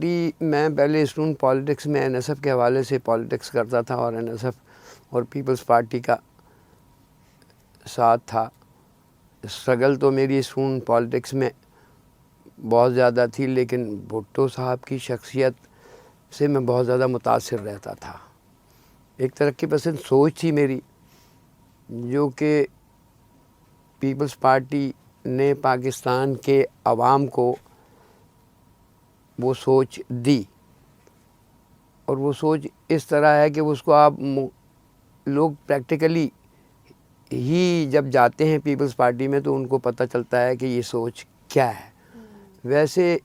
Party میں پہلے student politics میں این ایس ایف کے حوالے سے پالیٹکس کرتا تھا اور این ایس ایف اور پیپلز پارٹی کا ساتھ تھا. اسٹرگل تو میری اسٹوڈنٹ پالیٹکس میں بہت زیادہ تھی، لیکن بھٹو صاحب کی شخصیت سے میں بہت زیادہ متاثر رہتا تھا. ایک ترقی پسند سوچ تھی میری جو کہ پیپلز پارٹی نے پاکستان کے عوام کو وہ سوچ دی، اور وہ سوچ اس طرح ہے کہ اس کو آپ لوگ پریکٹیکلی ہی جب جاتے ہیں پیپلز پارٹی میں تو ان کو پتہ چلتا ہے کہ یہ سوچ کیا ہے. ویسے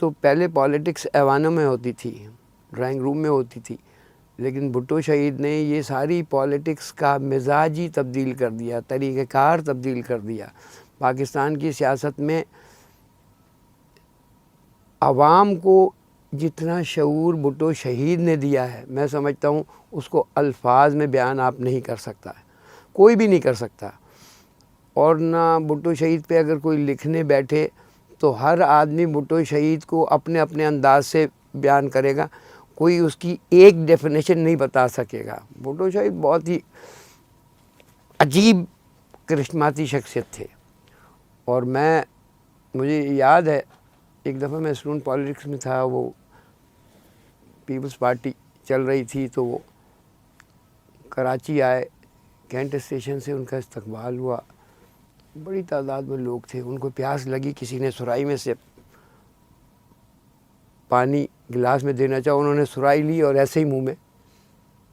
تو پہلے پالیٹکس ایوانوں میں ہوتی تھی، ڈرائنگ روم میں ہوتی تھی، لیکن بھٹو شہید نے یہ ساری پالیٹکس کا مزاج ہی تبدیل کر دیا، طریقہ کار تبدیل کر دیا. پاکستان کی سیاست میں عوام کو جتنا شعور بھٹو شہید نے دیا ہے، میں سمجھتا ہوں اس کو الفاظ میں بیان آپ نہیں کر سکتا ہے، کوئی بھی نہیں کر سکتا. اور نہ بھٹو شہید پہ اگر کوئی لکھنے بیٹھے تو ہر آدمی بھٹو شہید کو اپنے اپنے انداز سے بیان کرے گا، کوئی اس کی ایک ڈیفینیشن نہیں بتا سکے گا. بھٹو شہید بہت ہی عجیب کرشماتی شخصیت تھے. اور مجھے یاد ہے ایک دفعہ میں اسٹوڈنٹ پالیٹکس میں تھا، وہ پیپلز پارٹی چل رہی تھی تو وہ کراچی آئے، کینٹ اسٹیشن سے ان کا استقبال ہوا، بڑی تعداد میں لوگ تھے. ان کو پیاس لگی، کسی نے سرائی میں سے پانی گلاس میں دینا چاہا، انہوں نے سرائی لی اور ایسے ہی منہ میں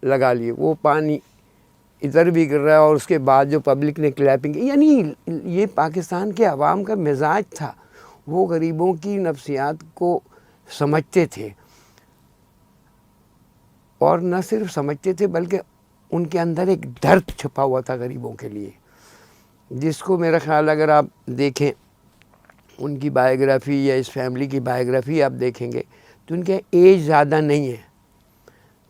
لگا لیے. وہ پانی ادھر بھی گر رہا ہے اور اس کے بعد جو پبلک نے کلیپنگ، یعنی یہ پاکستان کے عوام کا مزاج تھا. وہ غریبوں کی نفسیات کو سمجھتے تھے، اور نہ صرف سمجھتے تھے بلکہ ان کے اندر ایک درد چھپا ہوا تھا غریبوں کے لیے، جس کو میرا خیال اگر آپ دیکھیں ان کی بایوگرافی یا اس فیملی کی بایوگرافی آپ دیکھیں گے تو ان کے ایج زیادہ نہیں ہے.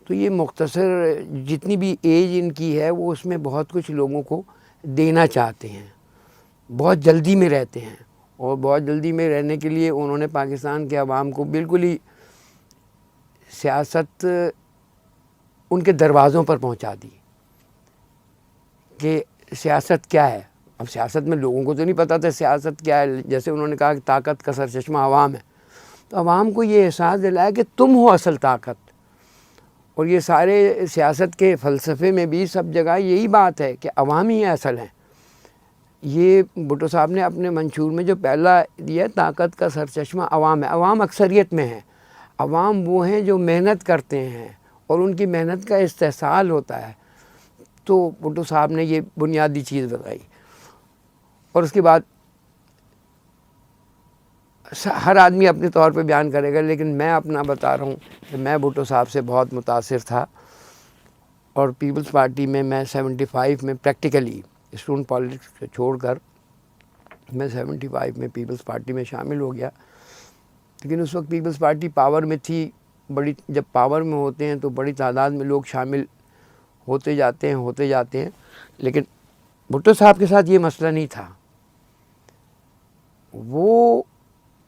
تو یہ مختصر جتنی بھی ایج ان کی ہے وہ اس میں بہت کچھ لوگوں کو دینا چاہتے ہیں، بہت جلدی میں رہتے ہیں، اور بہت جلدی میں رہنے کے لیے انہوں نے پاکستان کے عوام کو بالکل ہی سیاست ان کے دروازوں پر پہنچا دی کہ سیاست کیا ہے. اب سیاست میں لوگوں کو تو نہیں پتہ تھا سیاست کیا ہے. جیسے انہوں نے کہا کہ طاقت کا سرچشمہ عوام ہے، تو عوام کو یہ احساس دلایا کہ تم ہو اصل طاقت. اور یہ سارے سیاست کے فلسفے میں بھی سب جگہ یہی بات ہے کہ عوام ہی اصل ہیں. یہ بھٹو صاحب نے اپنے منشور میں جو پہلا دیا، طاقت کا سرچشمہ عوام ہے. عوام اکثریت میں ہے، عوام وہ ہیں جو محنت کرتے ہیں اور ان کی محنت کا استحصال ہوتا ہے. تو بھٹو صاحب نے یہ بنیادی چیز بتائی. اور اس کے بعد ہر آدمی اپنے طور پہ بیان کرے گا، لیکن میں اپنا بتا رہا ہوں کہ میں بھٹو صاحب سے بہت متاثر تھا. اور پیپلز پارٹی میں 75 میں پریکٹیکلی اسٹوڈنٹ پالیٹکس کو چھوڑ کر میں 75 میں پیپلز پارٹی میں شامل ہو گیا. لیکن اس وقت پیپلز پارٹی پاور میں تھی. جب پاور میں ہوتے ہیں تو بڑی تعداد میں لوگ شامل ہوتے جاتے ہیں. لیکن بھٹو صاحب کے ساتھ یہ مسئلہ نہیں تھا. وہ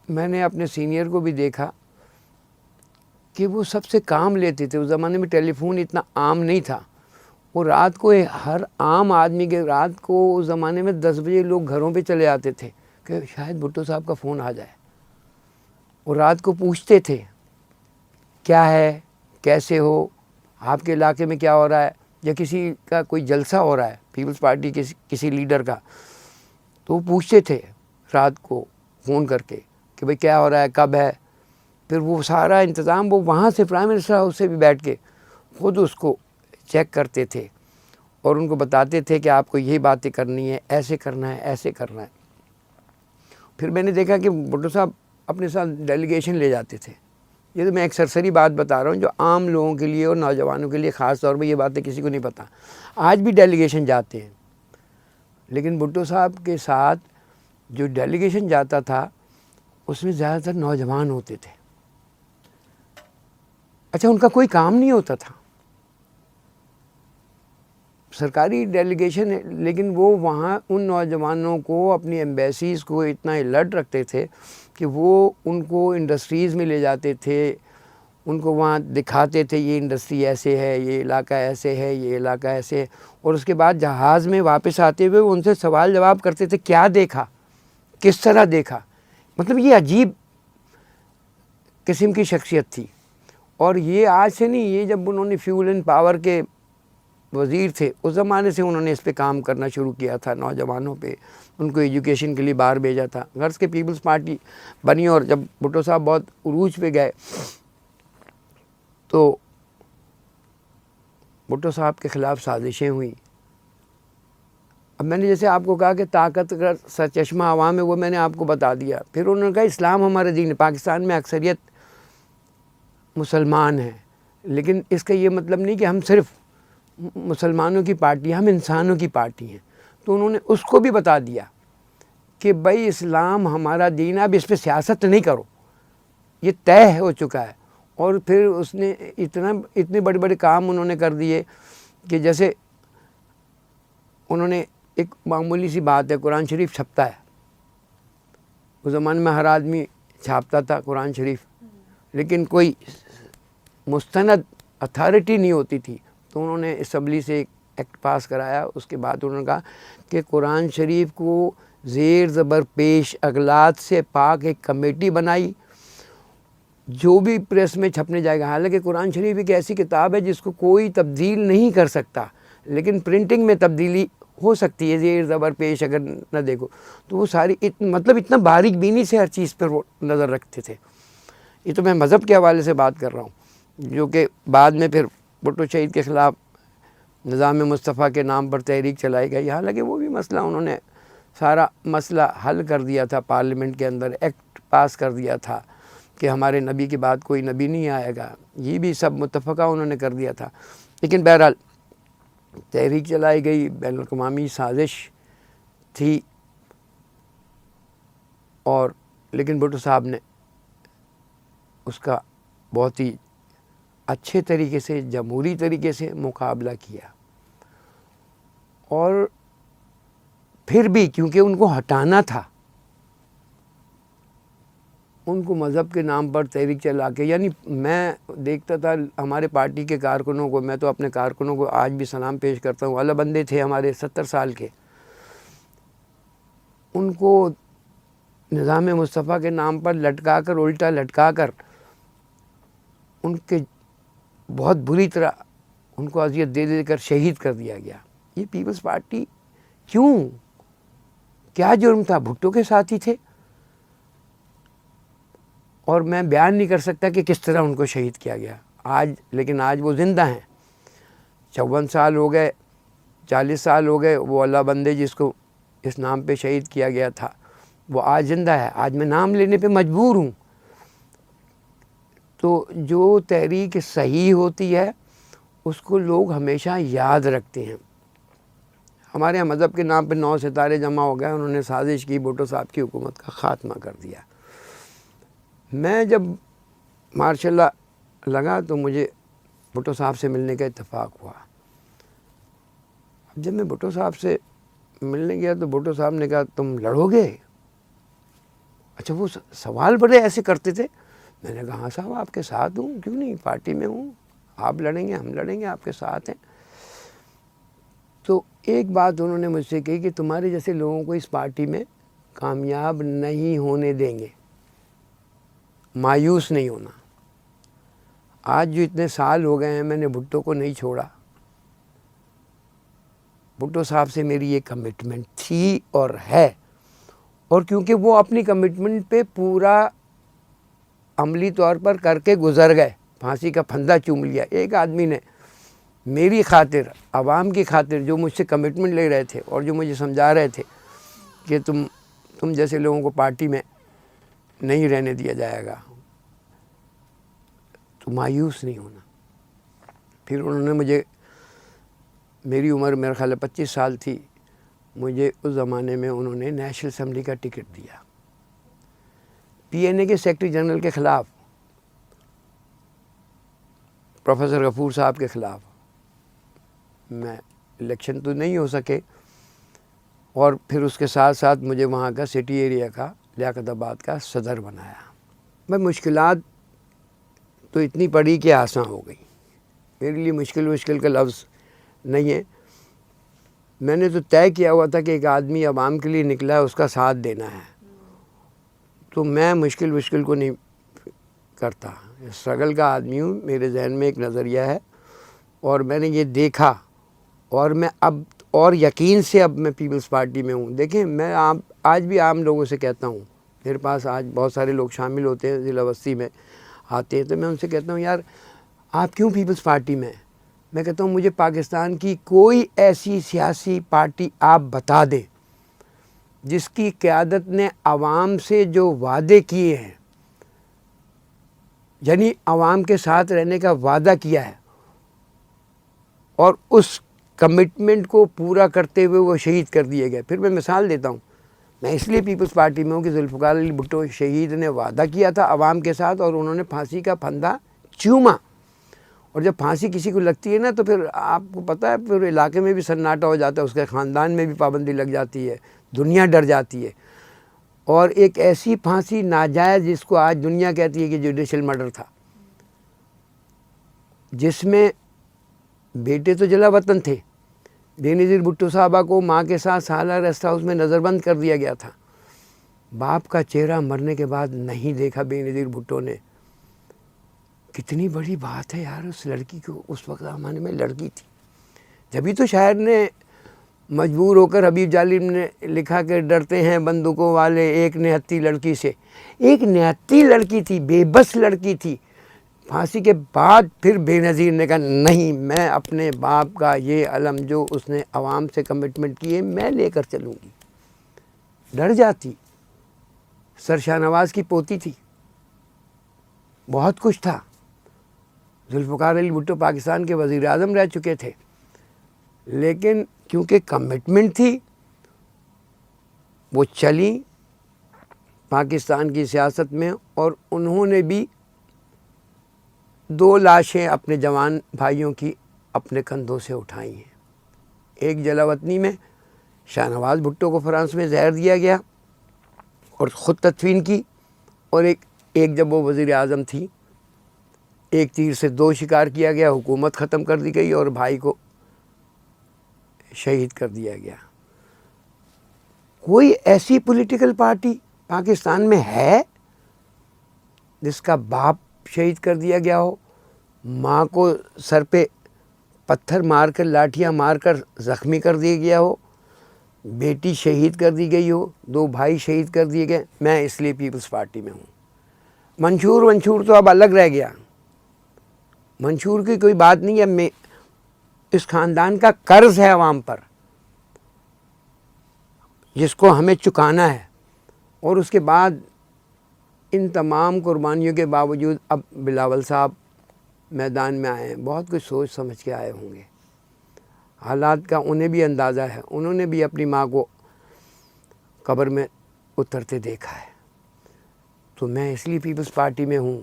میں نے اپنے سینئر کو بھی دیکھا کہ وہ سب سے کام لیتے تھے. اس زمانے میں ٹیلی فون اتنا عام نہیں تھا. وہ رات کو ہر عام آدمی کے رات کو اس زمانے میں 10 بجے لوگ گھروں پہ چلے آتے تھے کہ شاید بھٹو صاحب کا فون آ جائے. اور رات کو پوچھتے تھے کیا ہے، کیسے ہو، آپ کے علاقے میں کیا ہو رہا ہے، یا کسی کا کوئی جلسہ ہو رہا ہے پیپلز پارٹی کے کسی لیڈر کا، تو وہ پوچھتے تھے رات کو فون کر کے کہ بھئی کیا ہو رہا ہے، کب ہے. پھر وہ سارا انتظام وہ وہاں سے پرائم منسٹر ہاؤس سے بھی بیٹھ کے خود اس کو چیک کرتے تھے اور ان کو بتاتے تھے کہ آپ کو یہی باتیں کرنی ہے، ایسے کرنا ہے، ایسے کرنا ہے. پھر میں نے دیکھا کہ بھٹو صاحب اپنے ساتھ ڈیلیگیشن لے جاتے تھے. یہ تو میں ایک سرسری بات بتا رہا ہوں جو عام لوگوں کے لیے اور نوجوانوں کے لیے خاص طور پہ یہ باتیں کسی کو نہیں پتہ. آج بھی ڈیلیگیشن جاتے ہیں، لیکن بھٹو صاحب کے ساتھ جو ڈیلیگیشن جاتا تھا اس میں زیادہ تر نوجوان ہوتے تھے. اچھا، ان کا کوئی کام نہیں ہوتا تھا، سرکاری ڈیلیگیشن ہے، لیکن وہ وہاں ان نوجوانوں کو اپنی ایمبیسیز کو اتنا الرٹ رکھتے تھے کہ وہ ان کو انڈسٹریز میں لے جاتے تھے، ان کو وہاں دکھاتے تھے یہ انڈسٹری ایسے ہے، یہ علاقہ ایسے ہے، یہ علاقہ ایسے ہے، اور اس کے بعد جہاز میں واپس آتے ہوئے ان سے سوال جواب کرتے تھے کیا دیکھا، کس طرح دیکھا. مطلب یہ عجیب قسم کی شخصیت تھی. اور یہ آج سے نہیں، یہ جب انہوں نے فیول اینڈ پاور کے وزیر تھے اس زمانے سے انہوں نے اس پہ کام کرنا شروع کیا تھا، نوجوانوں پہ، ان کو ایجوکیشن کے لیے باہر بھیجا تھا. غرض کے پیپلز پارٹی بنی، اور جب بھٹو صاحب بہت عروج پہ گئے تو بھٹو صاحب کے خلاف سازشیں ہوئیں. اب میں نے جیسے آپ کو کہا کہ طاقت کا سرچشمہ عوام ہے، وہ میں نے آپ کو بتا دیا. پھر انہوں نے کہا اسلام ہمارا دین ہے. پاکستان میں اکثریت مسلمان ہیں، لیکن اس کا یہ مطلب نہیں کہ ہم صرف مسلمانوں کی پارٹی، ہم انسانوں کی پارٹی ہیں. تو انہوں نے اس کو بھی بتا دیا کہ بھائی اسلام ہمارا دین ہے، اب اس پہ سیاست نہیں کرو، یہ طے ہو چکا ہے. اور پھر اس نے اتنے بڑے بڑے کام انہوں نے کر دیے کہ جیسے انہوں نے ایک معمولی سی بات ہے، قرآن شریف چھپتا ہے. اس زمانے میں ہر آدمی چھاپتا تھا قرآن شریف، لیکن کوئی مستند اتھارٹی نہیں ہوتی تھی. تو انہوں نے اسمبلی سے ایک ایکٹ پاس کرایا. اس کے بعد انہوں نے کہا کہ قرآن شریف کو زیر زبر پیش اغلاط سے پاک ایک کمیٹی بنائی، جو بھی پریس میں چھپنے جائے گا. حالانکہ قرآن شریف ایک ایسی کتاب ہے جس کو کوئی تبدیل نہیں کر سکتا، لیکن پرنٹنگ میں تبدیلی ہو سکتی ہے، زیر زبر پیش اگر نہ دیکھو تو. وہ ساری مطلب اتنا باریک بینی سے ہر چیز پر وہ نظر رکھتے تھے. یہ تو میں مذہب کے حوالے سے بات کر رہا ہوں، جو کہ بعد میں پھر بھٹو شہید کے خلاف نظام مصطفیٰ کے نام پر تحریک چلائی گئی. حالانکہ وہ بھی مسئلہ انہوں نے سارا مسئلہ حل کر دیا تھا، پارلیمنٹ کے اندر ایکٹ پاس کر دیا تھا کہ ہمارے نبی کے بعد کوئی نبی نہیں آئے گا. یہ بھی سب متفقہ انہوں نے کر دیا تھا. لیکن بہرحال تحریک چلائی گئی، بین الاقوامی سازش تھی، اور لیکن بھٹو صاحب نے اس کا بہت ہی اچھے طریقے سے، جمہوری طریقے سے مقابلہ کیا. اور پھر بھی کیونکہ ان کو ہٹانا تھا، ان کو مذہب کے نام پر تحریک چلا کے، یعنی میں دیکھتا تھا ہمارے پارٹی کے کارکنوں کو، میں تو اپنے کارکنوں کو آج بھی سلام پیش کرتا ہوں، اعلیٰ بندے تھے ہمارے 70 سال کے، ان کو نظام مصطفیٰ کے نام پر لٹکا کر، الٹا لٹکا کر، ان کے بہت بری طرح ان کو اذیت دے دے کر شہید کر دیا گیا. یہ پیپلز پارٹی کیوں؟ کیا جرم تھا؟ بھٹو کے ساتھی تھے، اور میں بیان نہیں کر سکتا کہ کس طرح ان کو شہید کیا گیا آج. لیکن آج وہ زندہ ہیں، 54 سال ہو گئے، 40 سال ہو گئے. وہ اللہ بندے جس کو اس نام پہ شہید کیا گیا تھا وہ آج زندہ ہے. آج میں نام لینے پہ مجبور ہوں. تو جو تحریک صحیح ہوتی ہے اس کو لوگ ہمیشہ یاد رکھتے ہیں. ہمارے یہاں مذہب کے نام پہ 9 ستارے جمع ہو گئے، انہوں نے سازش کی، بھٹو صاحب کی حکومت کا خاتمہ کر دیا. میں جب ماشاء اللہ لگا تو مجھے بھٹو صاحب سے ملنے کا اتفاق ہوا. جب میں بھٹو صاحب سے ملنے گیا تو بھٹو صاحب نے کہا تم لڑو گے؟ اچھا، وہ سوال بڑے ایسے کرتے تھے. میں نے کہا ہاں صاحب آپ کے ساتھ ہوں، کیوں نہیں، پارٹی میں ہوں، آپ لڑیں گے ہم لڑیں گے، آپ کے ساتھ ہیں. تو ایک بات انہوں نے مجھ سے کہی کہ تمہارے جیسے لوگوں کو اس پارٹی میں کامیاب نہیں ہونے دیں گے، مایوس نہیں ہونا. آج جو اتنے سال ہو گئے ہیں میں نے بھٹو کو نہیں چھوڑا. بھٹو صاحب سے میری یہ کمٹمنٹ تھی اور ہے، اور کیونکہ وہ اپنی کمٹمنٹ پہ پورا عملی طور پر کر کے گزر گئے، پھانسی کا پھندا چوم لیا. ایک آدمی نے میری خاطر، عوام کی خاطر، جو مجھ سے کمٹمنٹ لے رہے تھے اور جو مجھے سمجھا رہے تھے کہ تم جیسے لوگوں کو پارٹی میں نہیں رہنے دیا جائے گا، تو مایوس نہیں ہونا. پھر انہوں نے مجھے، میری عمر میرا خیال ہے 25 سال تھی، مجھے اس زمانے میں انہوں نے نیشنل اسمبلی کا ٹکٹ دیا. پی این اے کے سیکرٹری جنرل کے خلاف، پروفیسر غفور صاحب کے خلاف میں الیکشن تو نہیں ہو سکے، اور پھر اس کے ساتھ ساتھ مجھے وہاں کا سٹی ایریا کا لیاقت آباد کا صدر بنایا۔ میں مشکلات تو اتنی پڑی کہ آسان ہو گئی، میرے لیے مشکل کا لفظ نہیں ہے۔ میں نے تو طے کیا ہوا تھا کہ ایک آدمی عوام کے لیے نکلا ہے، اس کا ساتھ دینا ہے، تو میں مشکل کو نہیں کرتا، اسٹرگل کا آدمی ہوں۔ میرے ذہن میں ایک نظریہ ہے اور میں نے یہ دیکھا، اور میں اب اور یقین سے اب میں پیپلز پارٹی میں ہوں۔ دیکھیں، میں آج بھی عام لوگوں سے کہتا ہوں، میرے پاس آج بہت سارے لوگ شامل ہوتے ہیں، ضلع وسطی میں آتے ہیں، تو میں ان سے کہتا ہوں یار آپ کیوں پیپلز پارٹی میں ہیں؟ میں کہتا ہوں مجھے پاکستان کی کوئی ایسی سیاسی پارٹی آپ بتا دیں جس کی قیادت نے عوام سے جو وعدے کیے ہیں، یعنی عوام کے ساتھ رہنے کا وعدہ کیا ہے اور اس کمٹمنٹ کو پورا کرتے ہوئے وہ شہید کر دیے گئے۔ پھر میں مثال دیتا ہوں، میں اس لیے پیپلز پارٹی میں ہوں کہ ذوالفقار علی بھٹو شہید نے وعدہ کیا تھا عوام کے ساتھ، اور انہوں نے پھانسی کا پھندا چوما، اور جب پھانسی کسی کو لگتی ہے نا تو پھر آپ کو پتہ ہے پھر علاقے میں بھی سناٹا ہو جاتا ہے، اس کے خاندان میں بھی پابندی لگ جاتی ہے، دنیا ڈر جاتی ہے۔ اور ایک ایسی پھانسی ناجائز جس کو آج دنیا کہتی ہے کہ جوڈیشل مرڈر تھا، جس میں بیٹے تو جلا وطن تھے، بے نظیر بھٹو صاحبہ کو ماں کے ساتھ سالہ ریسٹ ہاؤس میں نظر بند کر دیا گیا تھا، باپ کا چہرہ مرنے کے بعد نہیں دیکھا بے نظیر بھٹو نے۔ کتنی بڑی بات ہے یار، اس لڑکی کو اس وقت زمانے میں لڑکی تھی، جبھی تو شاعر نے مجبور ہو کر حبیب جالب نے لکھا کہ ڈرتے ہیں بندوقوں والے ایک نہتی لڑکی سے۔ ایک نہتی لڑکی تھی، بے بس لڑکی تھی۔ پھانسی کے بعد پھر بے نظیر نے کہا نہیں، میں اپنے باپ کا یہ علم جو اس نے عوام سے کمٹمنٹ کیے میں لے کر چلوں گی۔ ڈر جاتی، سر شاہنواز کی پوتی تھی، بہت کچھ تھا۔ ذوالفقار علی بھٹو پاکستان کے وزیر اعظم رہ چکے تھے، لیکن کیونکہ کمٹمنٹ تھی وہ چلی پاکستان کی سیاست میں، اور انہوں نے بھی 2 لاشیں اپنے جوان بھائیوں کی اپنے کندھوں سے اٹھائی ہیں۔ ایک جلا وطنی میں شاہنواز بھٹو کو فرانس میں زہر دیا گیا اور خود تدفین کی، اور ایک جب وہ وزیر اعظم تھی، ایک تیر سے 2 شکار کیا گیا، حکومت ختم کر دی گئی اور بھائی کو شہید کر دیا گیا۔ کوئی ایسی پولیٹیکل پارٹی پاکستان میں ہے جس کا باپ شہید کر دیا گیا ہو، ماں کو سر پہ پتھر مار کر لاٹھیاں مار کر زخمی کر دیا گیا ہو، بیٹی شہید کر دی گئی ہو، 2 بھائی شہید کر دیے گئے؟ میں اس لیے پیپلز پارٹی میں ہوں۔ منشور تو اب الگ رہ گیا، منشور کی کوئی بات نہیں ہے، اس خاندان کا قرض ہے عوام پر جس کو ہمیں چکانا ہے، اور اس کے بعد ان تمام قربانیوں کے باوجود اب بلاول صاحب میدان میں آئے ہیں، بہت کچھ سوچ سمجھ کے آئے ہوں گے، حالات کا انہیں بھی اندازہ ہے، انہوں نے بھی اپنی ماں کو قبر میں اترتے دیکھا ہے۔ تو میں اس لیے پیپلز پارٹی میں ہوں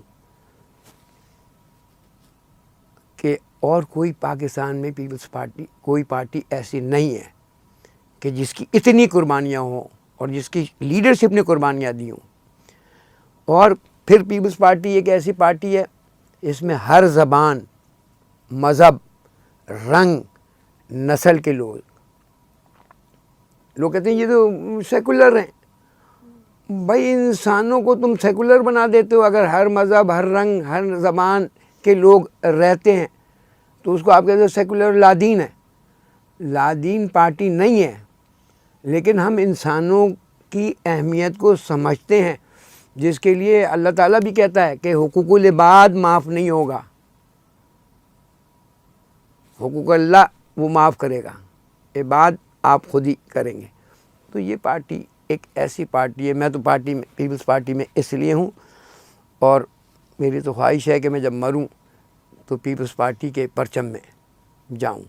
کہ اور کوئی پاکستان میں پیپلز پارٹی کوئی پارٹی ایسی نہیں ہے کہ جس کی اتنی قربانیاں ہوں اور جس کی لیڈرشپ نے قربانیاں دی ہوں۔ اور پھر پیپلز پارٹی ایک ایسی پارٹی ہے اس میں ہر زبان، مذہب، رنگ، نسل کے لوگ کہتے ہیں یہ تو سیکولر ہیں۔ بھائی انسانوں کو تم سیکولر بنا دیتے ہو، اگر ہر مذہب، ہر رنگ، ہر زبان کے لوگ رہتے ہیں تو اس کو آپ کہتے ہیں سیکولر لادین ہے۔ لادین پارٹی نہیں ہے، لیکن ہم انسانوں کی اہمیت کو سمجھتے ہیں، جس کے لیے اللہ تعالیٰ بھی کہتا ہے کہ حقوق العباد معاف نہیں ہوگا، حقوق اللہ وہ معاف کرے گا، عباد آپ خود ہی کریں گے۔ تو یہ پارٹی ایک ایسی پارٹی ہے، میں تو پیپلز پارٹی میں اس لیے ہوں، اور میری تو خواہش ہے کہ میں جب مروں تو پیپلز پارٹی کے پرچم میں جاؤں۔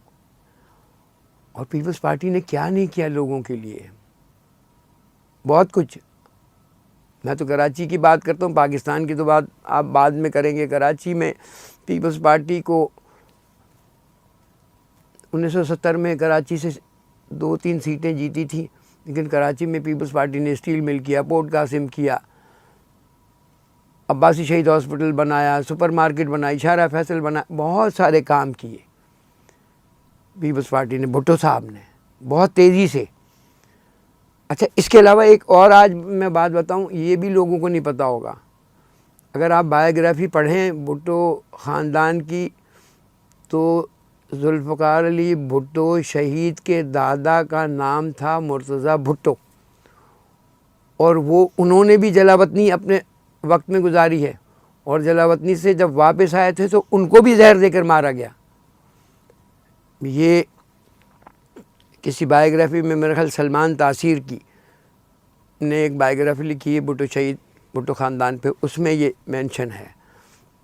اور پیپلز پارٹی نے کیا نہیں کیا لوگوں کے لیے، بہت کچھ۔ میں تو کراچی کی بات کرتا ہوں، پاکستان کی تو بات آپ بعد میں کریں گے۔ کراچی میں پیپلز پارٹی کو 1970 میں کراچی سے 2-3 سیٹیں جیتی تھیں، لیکن کراچی میں پیپلز پارٹی نے اسٹیل مل کیا، پورٹ قاسم کیا، عباسی شہید ہاسپٹل بنایا، سپر مارکیٹ بنائی، شارع فیصل بنایا، بہت سارے کام کیے پیپلز پارٹی نے، بھٹو صاحب نے بہت تیزی سے۔ اچھا، اس کے علاوہ ایک اور آج میں بات بتاؤں، یہ بھی لوگوں کو نہیں پتہ ہوگا۔ اگر آپ بایوگرافی پڑھیں بھٹو خاندان کی تو ذوالفقار علی بھٹو شہید کے دادا کا نام تھا مرتضیٰ بھٹو، اور وہ انہوں نے بھی جلا وطنی اپنے وقت میں گزاری ہے، اور جلا وطنی سے جب واپس آئے تھے تو ان کو بھی زہر دے کر مارا گیا۔ یہ کسی بایوگرافی میں میرے خیال سلمان تاثیر کی نے ایک بایوگرافی لکھی ہے بھٹو شہید بھٹو خاندان پہ، اس میں یہ مینشن ہے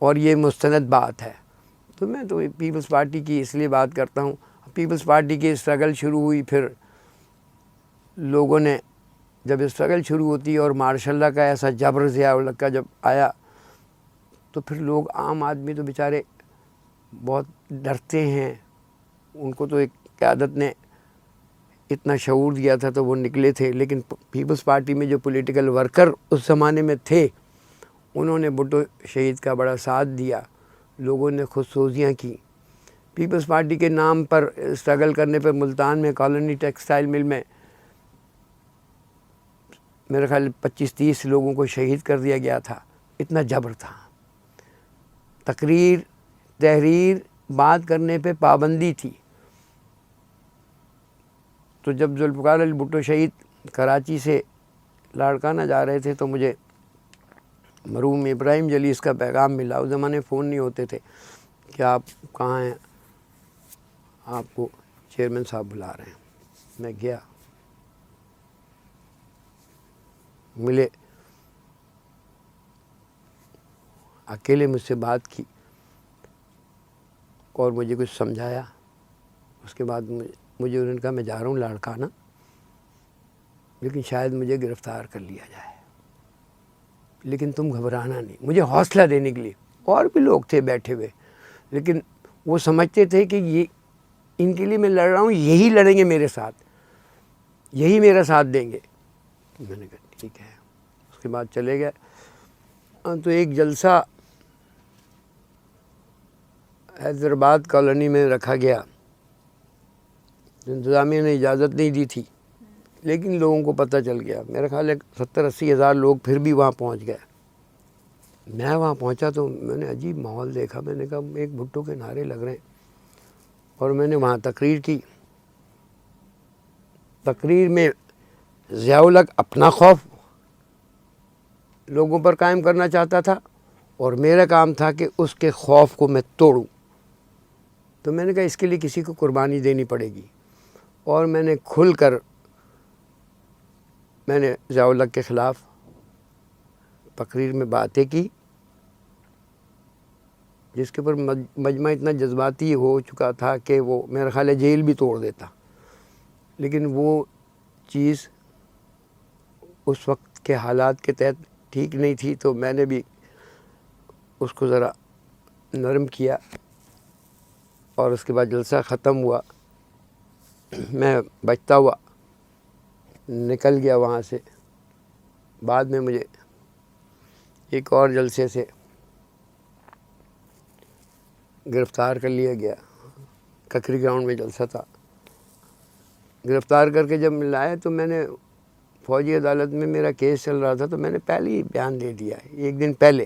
اور یہ مستند بات ہے۔ تو میں تو پیپلز پارٹی کی اس لیے بات کرتا ہوں، پیپلز پارٹی کی اسٹرگل شروع ہوئی، پھر لوگوں نے جب اسٹرگل شروع ہوتی ہے اور ماشاء اللہ کا ایسا جبر ضیاء الحق کا جب آیا تو پھر لوگ عام آدمی تو بیچارے بہت ڈرتے ہیں، ان کو تو ایک قیادت نے اتنا شعور دیا تھا تو وہ نکلے تھے، لیکن پیپلز پارٹی میں جو پولیٹیکل ورکر اس زمانے میں تھے انہوں نے بھٹو شہید کا بڑا ساتھ دیا، لوگوں نے خودسوزیاں کی۔ پیپلز پارٹی کے نام پر اسٹرگل کرنے پر ملتان میں کالونی ٹیکسٹائل مل میں میرے خیال 25-30 لوگوں کو شہید کر دیا گیا تھا، اتنا جبر تھا۔ تقریر، تحریر، بات کرنے پہ پابندی تھی۔ تو جب ذوالفقار علی بھٹو شہید کراچی سے لاڑکانہ جا رہے تھے تو مجھے مرحوم ابراہیم جلیس کا پیغام ملا، اس زمانے فون نہیں ہوتے تھے کہ آپ کہاں ہیں، آپ کو چیئرمین صاحب بلا رہے ہیں۔ میں گیا، ملے، اکیلے مجھ سے بات کی اور مجھے کچھ سمجھایا۔ اس کے بعد مجھے انہوں نے کہا میں جا رہا ہوں لاڑکانہ، لیکن شاید مجھے گرفتار کر لیا جائے، لیکن تم گھبرانا نہیں، مجھے حوصلہ دینے کے لیے۔ اور بھی لوگ تھے بیٹھے ہوئے، لیکن وہ سمجھتے تھے کہ یہ ان کے لیے میں لڑ رہا ہوں، یہی لڑیں گے میرے ساتھ، یہی میرا ساتھ دیں گے۔ میں نے کہا ٹھیک ہے۔ اس کے بعد چلے گئے تو ایک جلسہ حیدرآباد کالونی میں رکھا گیا، انتظامیہ نے اجازت نہیں دی تھی، لیکن لوگوں کو پتہ چل گیا۔ میرا خیال ہے 70-80 ہزار لوگ پھر بھی وہاں پہنچ گئے۔ میں وہاں پہنچا تو میں نے عجیب ماحول دیکھا، میں نے کہا ایک بھٹو کے نعرے لگ رہے ہیں، اور میں نے وہاں تقریر کی۔ تقریر میں ضیاء الحق اپنا خوف لوگوں پر قائم کرنا چاہتا تھا، اور میرا کام تھا کہ اس کے خوف کو میں توڑوں۔ تو میں نے کہا اس کے لیے کسی کو قربانی دینی پڑے گی، اور میں نے کھل کر میں نے ضیاء الحق کے خلاف تقریر میں باتیں کی، جس کے اوپر مجمع اتنا جذباتی ہو چکا تھا کہ وہ میرا خیال ہے جیل بھی توڑ دیتا، لیکن وہ چیز اس وقت کے حالات کے تحت ٹھیک نہیں تھی، تو میں نے بھی اس کو ذرا نرم کیا، اور اس کے بعد جلسہ ختم ہوا، میں بچتا ہوا نکل گیا وہاں سے۔ بعد میں مجھے ایک اور جلسے سے گرفتار کر لیا گیا، ککری گراؤنڈ میں جلسہ تھا۔ گرفتار کر کے جب لائے تو میں نے فوجی عدالت میں میرا کیس چل رہا تھا، تو میں نے پہلے ہی بیان دے دیا، ایک دن پہلے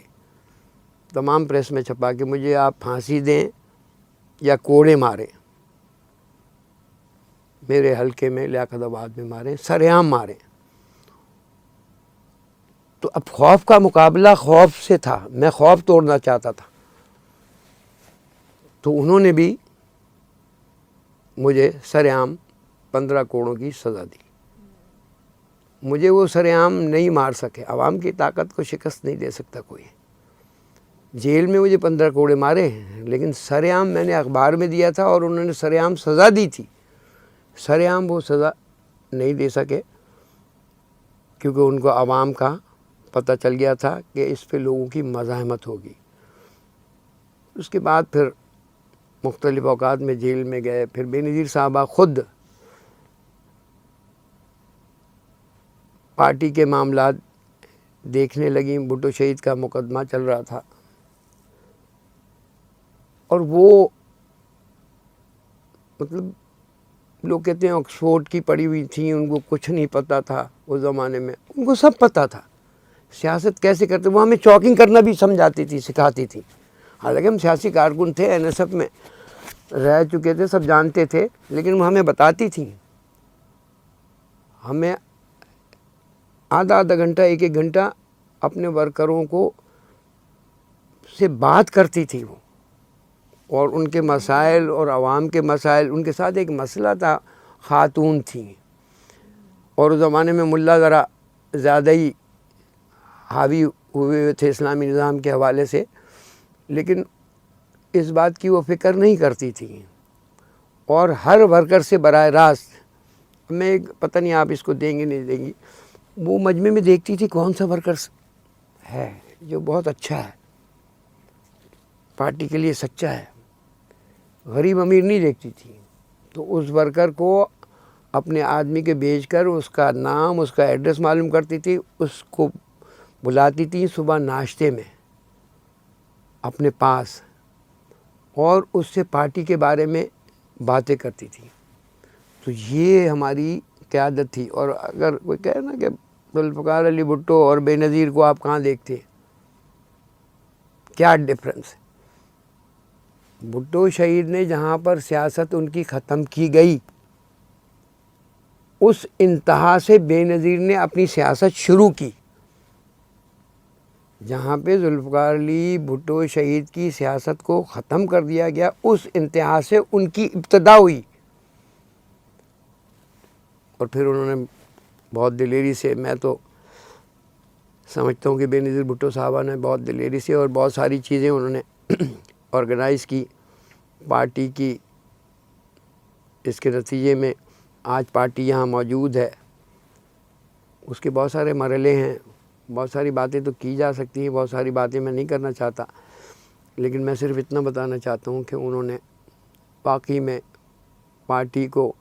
تمام پریس میں چھپا کہ مجھے آپ پھانسی دیں یا کوڑے ماریں، میرے حلقے میں لیاقت آباد میں ماریں، سرعام ماریں۔ تو اب خوف کا مقابلہ خوف سے تھا، میں خوف توڑنا چاہتا تھا، تو انہوں نے بھی مجھے سرعام 15 کوڑوں کی سزا دی۔ مجھے وہ سرعام نہیں مار سکے، عوام کی طاقت کو شکست نہیں دے سکتا کوئی۔ جیل میں مجھے 15 کوڑے مارے، لیکن سرعام میں نے اخبار میں دیا تھا، اور انہوں نے سرعام سزا دی تھی۔ سرعام وہ سزا نہیں دے سکے، کیونکہ ان کو عوام کا پتہ چل گیا تھا کہ اس پہ لوگوں کی مزاحمت ہوگی۔ اس کے بعد پھر مختلف اوقات میں جیل میں گئے. پھر بے نظیر صاحبہ خود پارٹی کے معاملات دیکھنے لگیں. بھٹو شہید کا مقدمہ چل رہا تھا اور وہ مطلب لوگ کہتے ہیں آکسفورڈ کی پڑھی ہوئی تھیں, ان کو کچھ نہیں پتہ تھا اس زمانے میں. ان کو سب پتہ تھا سیاست کیسے کرتے. وہ ہمیں چاکنگ کرنا بھی سمجھاتی تھی, سکھاتی تھی. حالانکہ ہم سیاسی کارکن تھے, NSF میں رہ چکے تھے, سب جانتے تھے, لیکن وہ ہمیں بتاتی تھیں. ہمیں آدھا گھنٹہ 1 گھنٹہ اپنے ورکروں کو سے بات کرتی تھی وہ, اور ان کے مسائل اور عوام کے مسائل. ان کے ساتھ ایک مسئلہ تھا, خاتون تھیں اور اس زمانے میں ملا ذرا زیادہ ہی حاوی ہوئے تھے اسلامی نظام کے حوالے سے, لیکن اس بات کی وہ فکر نہیں کرتی تھی. اور ہر ورکر سے براہ راست, میں پتہ نہیں آپ اس کو دیں گے نہیں دیں گی, وہ مجمع میں دیکھتی تھی کون سا ورکر ہے جو بہت اچھا ہے, پارٹی کے لیے سچا ہے. غریب امیر نہیں دیکھتی تھی. تو اس ورکر کو اپنے آدمی کے بھیج کر اس کا نام, اس کا ایڈریس معلوم کرتی تھی. اس کو بلاتی تھی صبح ناشتے میں اپنے پاس, اور اس سے پارٹی کے بارے میں باتیں کرتی تھی. تو یہ ہماری قیادت تھی. اور اگر کوئی کہے نا کہ ذوالفقار علی بھٹو اور بے نظیر کو آپ کہاں دیکھتے ہیں, کیا ڈفرینس ہے. بھٹو شہید نے جہاں پر سیاست ان کی ختم کی گئی, اس انتہا سے بے نظیر نے اپنی سیاست شروع کی. جہاں پہ ذوالفقار علی بھٹو شہید کی سیاست کو ختم کر دیا گیا, اس انتہا سے ان کی ابتدا ہوئی. اور پھر انہوں نے بہت دلیری سے, میں تو سمجھتا ہوں کہ بے نظیر بھٹو صاحبہ نے بہت دلیری سے اور بہت ساری چیزیں انہوں نے آرگنائز کی پارٹی کی. اس کے نتیجے میں آج پارٹی یہاں موجود ہے. اس کے بہت سارے مرحلے ہیں, بہت ساری باتیں تو کی جا سکتی ہیں, بہت ساری باتیں میں نہیں کرنا چاہتا, لیکن میں صرف اتنا بتانا چاہتا ہوں کہ انہوں نے واقعی میں پارٹی کو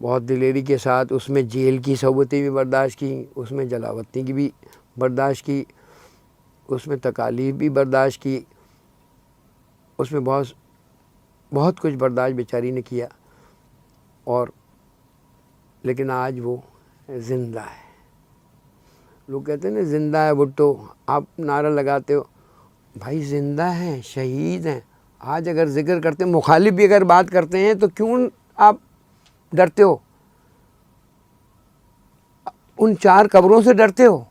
بہت دلیری کے ساتھ, اس میں جیل کی صحبتیں بھی برداشت کی, اس میں جلاوطنی کی بھی برداشت کی, اس میں تکالیف بھی برداشت کی, اس میں بہت کچھ برداشت بیچاری نے کیا. اور لیکن آج وہ زندہ ہے. لوگ کہتے ہیں نا زندہ ہے بھٹو, آپ نعرہ لگاتے ہو, بھائی زندہ ہیں, شہید ہیں. آج اگر ذکر کرتے ہیں, مخالف بھی اگر بات کرتے ہیں تو کیوں آپ ڈرتے ہو؟ ان 4 قبروں سے ڈرتے ہو؟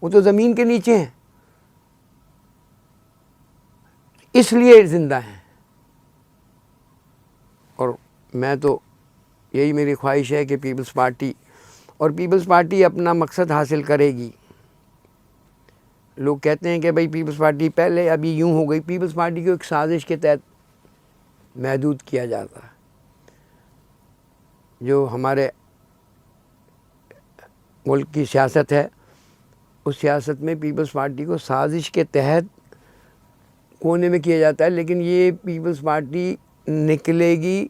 وہ تو زمین کے نیچے ہیں, اس لیے زندہ ہیں. اور میں تو یہی میری خواہش ہے کہ پیپلز پارٹی اپنا مقصد حاصل کرے گی. لوگ کہتے ہیں کہ بھائی پیپلز پارٹی پہلے ابھی یوں ہو گئی. پیپلز پارٹی کو ایک سازش کے تحت محدود کیا جاتا ہے. جو ہمارے ملک کی سیاست ہے, اس سیاست میں پیپلز پارٹی کو سازش کے تحت کونے میں کیا جاتا ہے. لیکن یہ پیپلز پارٹی نکلے گی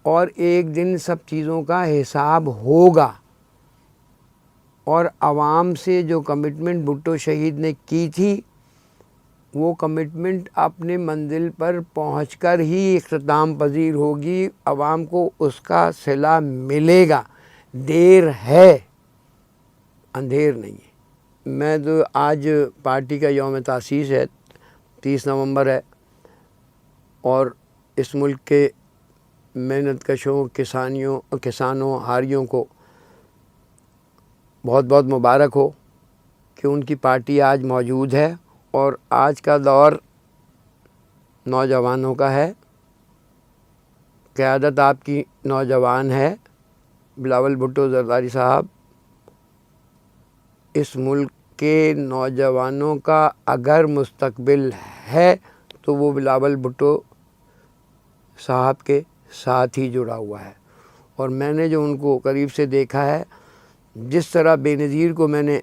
اور ایک دن سب چیزوں کا حساب ہوگا. اور عوام سے جو کمٹمنٹ بھٹو شہید نے کی تھی, وہ کمٹمنٹ اپنے منزل پر پہنچ کر ہی اختتام پذیر ہوگی. عوام کو اس کا صلہ ملے گا. دیر ہے, اندھیر نہیں ہے. میں تو آج پارٹی کا یوم تاسیس ہے, 30 نومبر ہے, اور اس ملک کے محنت کشوں, کسانوں, حاریوں کو بہت بہت مبارک ہو کہ ان کی پارٹی آج موجود ہے. اور آج کا دور نوجوانوں کا ہے. قیادت آپ کی نوجوان ہے, بلاول بھٹو زرداری صاحب. اس ملک کے نوجوانوں کا اگر مستقبل ہے تو وہ بلاول بھٹو صاحب کے ساتھ ہی جڑا ہوا ہے. اور میں نے جو ان کو قریب سے دیکھا ہے, جس طرح بے نظیر کو میں نے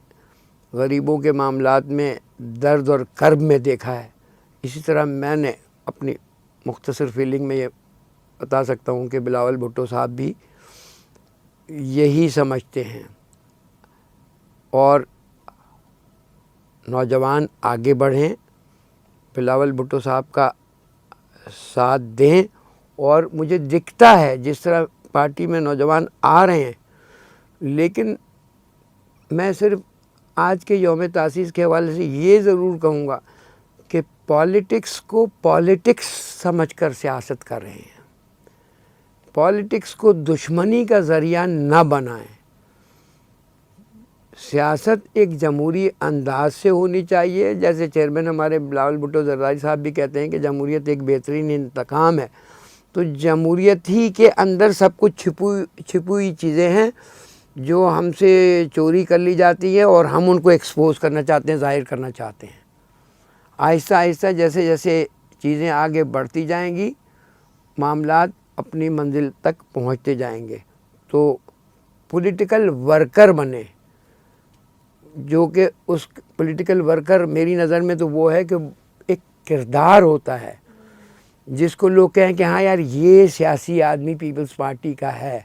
غریبوں کے معاملات میں درد اور کرب میں دیکھا ہے, اسی طرح میں نے اپنی مختصر فیلنگ میں یہ بتا سکتا ہوں کہ بلاول بھٹو صاحب بھی یہی سمجھتے ہیں، اور نوجوان آگے بڑھیں، بلاول بھٹو صاحب کا ساتھ دیں، اور مجھے دکھتا ہے جس طرح پارٹی میں نوجوان آ رہے ہیں، لیکن میں صرف آج کے یوم تاسیس کے حوالے سے یہ ضرور کہوں گا کہ پالیٹکس کو پالیٹکس سمجھ کر سیاست کر رہے ہیں، پالیٹکس کو دشمنی کا ذریعہ نہ بنائیں۔ سیاست ایک جمہوری انداز سے ہونی چاہیے، جیسے چیئرمین ہمارے بلاول بھٹو زرداری صاحب بھی کہتے ہیں کہ جمہوریت ایک بہترین انتقام ہے، تو جمہوریت ہی کے اندر سب کچھ چھپی ہوئی چیزیں ہیں جو ہم سے چوری کر لی جاتی ہیں، اور ہم ان کو ایکسپوز کرنا چاہتے ہیں، ظاہر کرنا چاہتے ہیں۔ آہستہ آہستہ جیسے جیسے چیزیں آگے بڑھتی جائیں گی، معاملات اپنی منزل تک پہنچتے جائیں گے۔ تو پولیٹیکل ورکر بنے، جو کہ اس پولیٹیکل ورکر میری نظر میں تو وہ ہے کہ ایک کردار ہوتا ہے جس کو لوگ کہیں کہ ہاں یار یہ سیاسی آدمی پیپلز پارٹی کا ہے،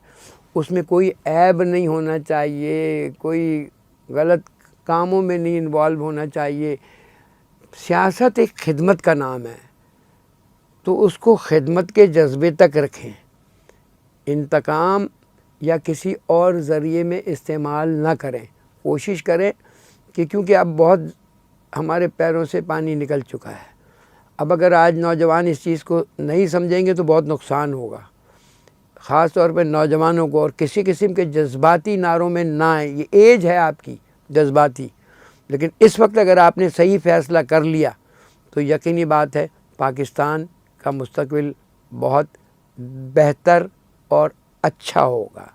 اس میں کوئی عیب نہیں ہونا چاہیے، کوئی غلط کاموں میں نہیں انوالو ہونا چاہیے۔ سیاست ایک خدمت کا نام ہے، تو اس کو خدمت کے جذبے تک رکھیں، انتقام یا کسی اور ذریعے میں استعمال نہ کریں۔ کوشش کریں کہ کیونکہ اب بہت ہمارے پیروں سے پانی نکل چکا ہے، اب اگر آج نوجوان اس چیز کو نہیں سمجھیں گے تو بہت نقصان ہوگا، خاص طور پہ نوجوانوں کو، اور کسی قسم کے جذباتی نعروں میں نہ آئیں۔ یہ ایج ہے آپ کی جذباتی، لیکن اس وقت اگر آپ نے صحیح فیصلہ کر لیا تو یقینی بات ہے پاکستان کا مستقبل بہت بہتر اور اچھا ہوگا۔